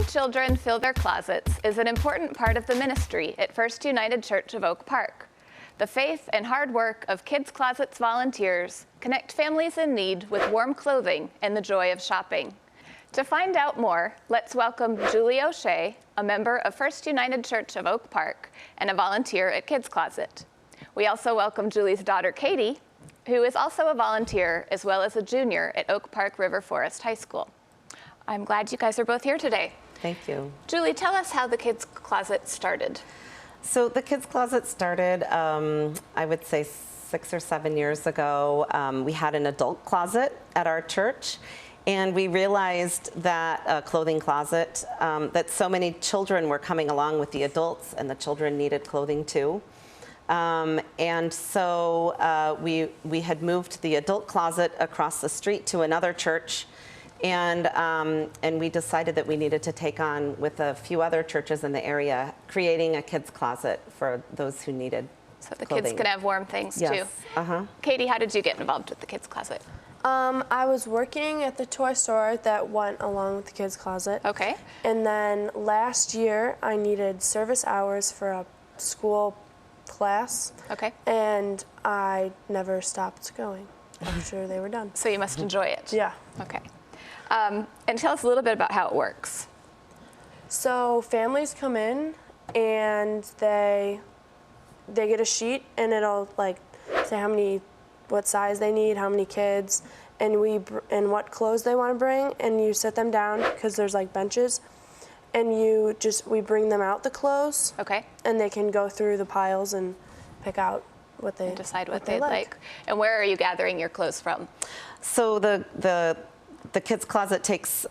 children fill their closets is an important part of the ministry at First United Church of Oak Park. The faith and hard work of Kids Kloset's volunteers connect families in need with warm clothing and the joy of shopping. To find out more, let's welcome Julie U.S.A., a member of First United Church of Oak Park and a volunteer at Kids Kloset. We also welcome Julie's daughter, Katie, who is also a volunteer as well as a junior at Oak Park River Forest High School. I'm glad you guys are both here today. Thank you. Julie, tell us how the Kids Kloset started. So the Kids Kloset started, I would say 6 or 7 years ago. We had an adult closet at our church, and we realized that a clothing closet, that so many children were coming along with the adults, and the children needed clothing too. And so we had moved the adult closet across the street to another church, and we decided that we needed to take on, with a few other churches in the area, creating a kids closet for those who needed So the clothing. kids can have warm things Yes. too. Katie, how did you get involved with the Kids Kloset? I was working at the toy store that went along with the Kids Kloset. Okay. And then last year I needed service hours for a school class. Okay. And I never stopped going after they were done. So you must enjoy it. Yeah. Okay. And tell us a little bit about how it works. So families come in and they get a sheet, and it'll like say what size they need, how many kids, and and what clothes they want to bring, and you sit them down because there's like benches, and we bring them out the clothes. Okay. And they can go through the piles and pick out what they decide what they'd like. And where are you gathering your clothes from? So the Kids Kloset takes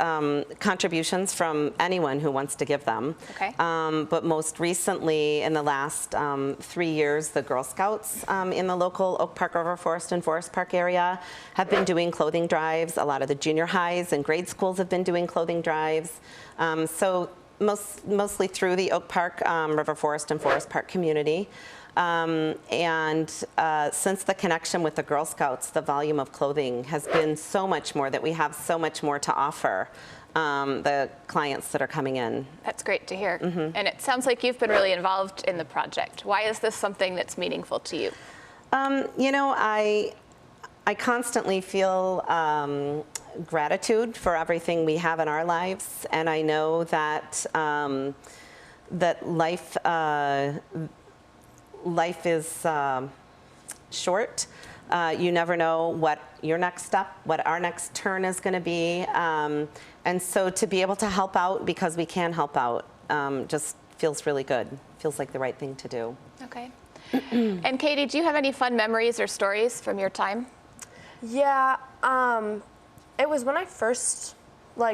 contributions from anyone who wants to give them. Okay. But most recently, in the last 3 years, the Girl Scouts in the local Oak Park River Forest and Forest Park area have been doing clothing drives. A lot of the junior highs and grade schools have been doing clothing drives. So mostly through the Oak Park River Forest and Forest Park community. Since the connection with the Girl Scouts, the volume of clothing has been so much more, that we have so much more to offer the clients that are coming in. That's great to hear. And it sounds like you've been really involved in the project. Why is this something that's meaningful to you? You know, I constantly feel gratitude for everything we have in our lives, and I know that that life is short. You never know what your next step, what our next turn is going to be. And so to be able to help out because we can help out just feels really good. Feels like the right thing to do. Okay. And Katie, do you have any fun memories or stories from your time? Yeah, it was when I first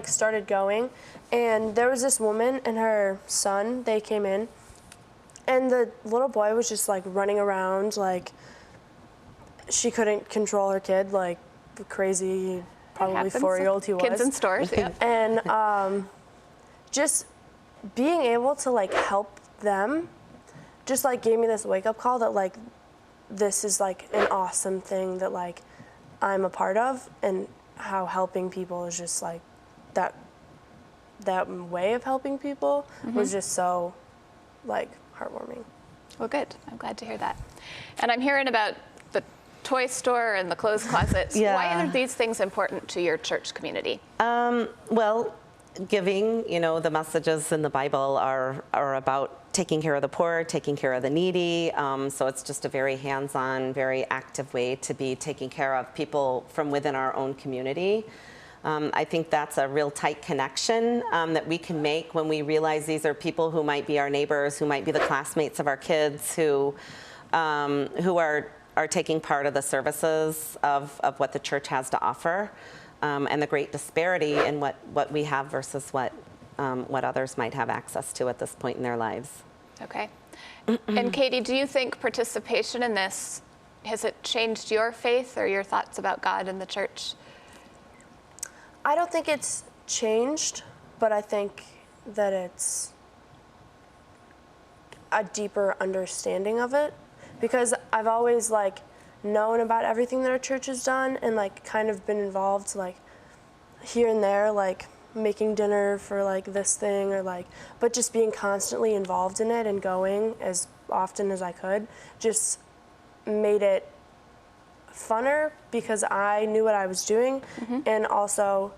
started going, and there was this woman and her son, they came in, and the little boy was just running around, she couldn't control her kid, the crazy, probably 4-year-old he was. Kids in stores, yeah. And just being able to help them just gave me this wake up call that this is an awesome thing that I'm a part of, and how helping people is just that way of helping people was just so heartwarming. Well, good. I'm glad to hear that. And I'm hearing about the toy store and the clothes closets. Yeah. Why are these things important to your church community? Well, giving, the messages in the Bible are about taking care of the poor, taking care of the needy. So it's just a very hands-on, very active way to be taking care of people from within our own community. I think that's a real tight connection that we can make when we realize these are people who might be our neighbors, who might be the classmates of our kids, who are taking part of the services of what the church has to offer, and the great disparity in what we have versus what others might have access to at this point in their lives. Okay. And Katie, do you think participation in this, has it changed your faith or your thoughts about God and the church? I don't think it's changed, but I think that it's a deeper understanding of it, because I've always known about everything that our church has done, and kind of been involved here and there making dinner for like this thing or like, but just being constantly involved in it and going as often as I could just made it funner because I knew what I was doing, and also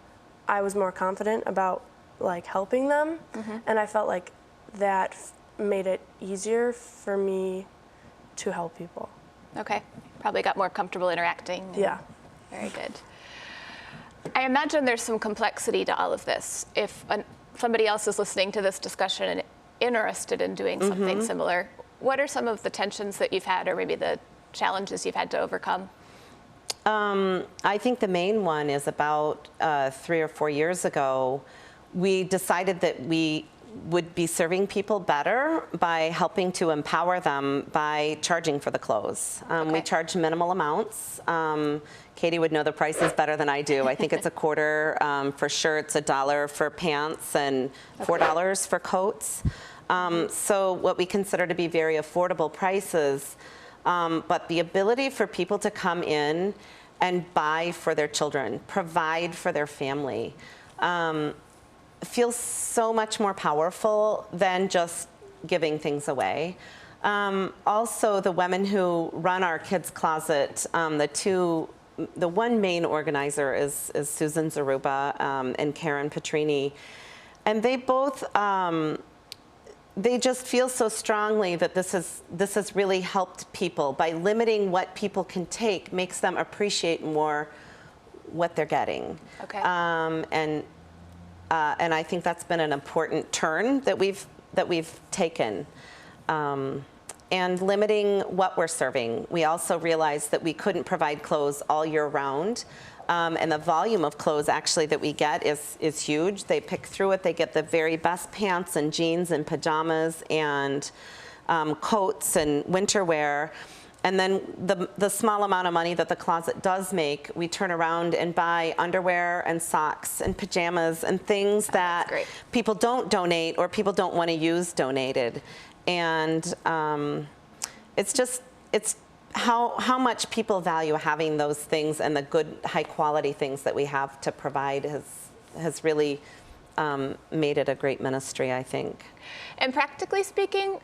I was more confident about like helping them, and I felt like that made it easier for me to help people. Okay, probably got more comfortable interacting. Yeah. Very good. I imagine there's some complexity to all of this. If somebody else is listening to this discussion and interested in doing something similar, what are some of the tensions that you've had, or maybe the challenges you've had to overcome? I think the main one is about 3 or 4 years ago, we decided that we would be serving people better by helping to empower them by charging for the clothes. We charge minimal amounts. Katie would know the prices better than I do. I think it's $0.25 for shirts, $1 for pants, and $4 for coats. So what we consider to be very affordable prices. But the ability for people to come in and buy for their children, provide for their family, feels so much more powerful than just giving things away. Also, the women who run our Kids Kloset, the one main organizer is Susan Zaruba and Karen Petrini, and they both they just feel so strongly that this has really helped people by limiting what people can take, makes them appreciate more what they're getting. Okay. And I think that's been an important turn that we've taken. And limiting what we're serving. We also realized that we couldn't provide clothes all year round. And the volume of clothes actually that we get is huge. They pick through it. They get the very best pants and jeans and pajamas and coats and winter wear. And then the small amount of money that the closet does make, we turn around and buy underwear and socks and pajamas and things that people don't donate or people don't want to use donated. And it's how much people value having those things, and the good high quality things that we have to provide has really made it a great ministry, I think. And practically speaking,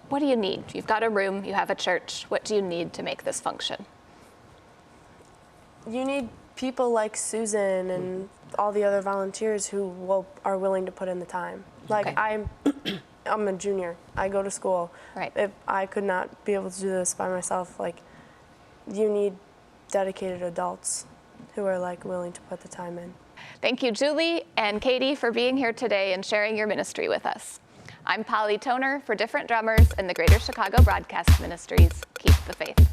what do you need? You've got a room, you have a church. What do you need to make this function? You need people like Susan and all the other volunteers who are willing to put in the time. Like I'm a junior. I go to school. Right. If I could not be able to do this by myself, like, you need dedicated adults who are like willing to put the time in. Thank you, Julie and Katie, for being here today and sharing your ministry with us. I'm Polly Toner for Different Drummers and the Greater Chicago Broadcast Ministries. Keep the faith.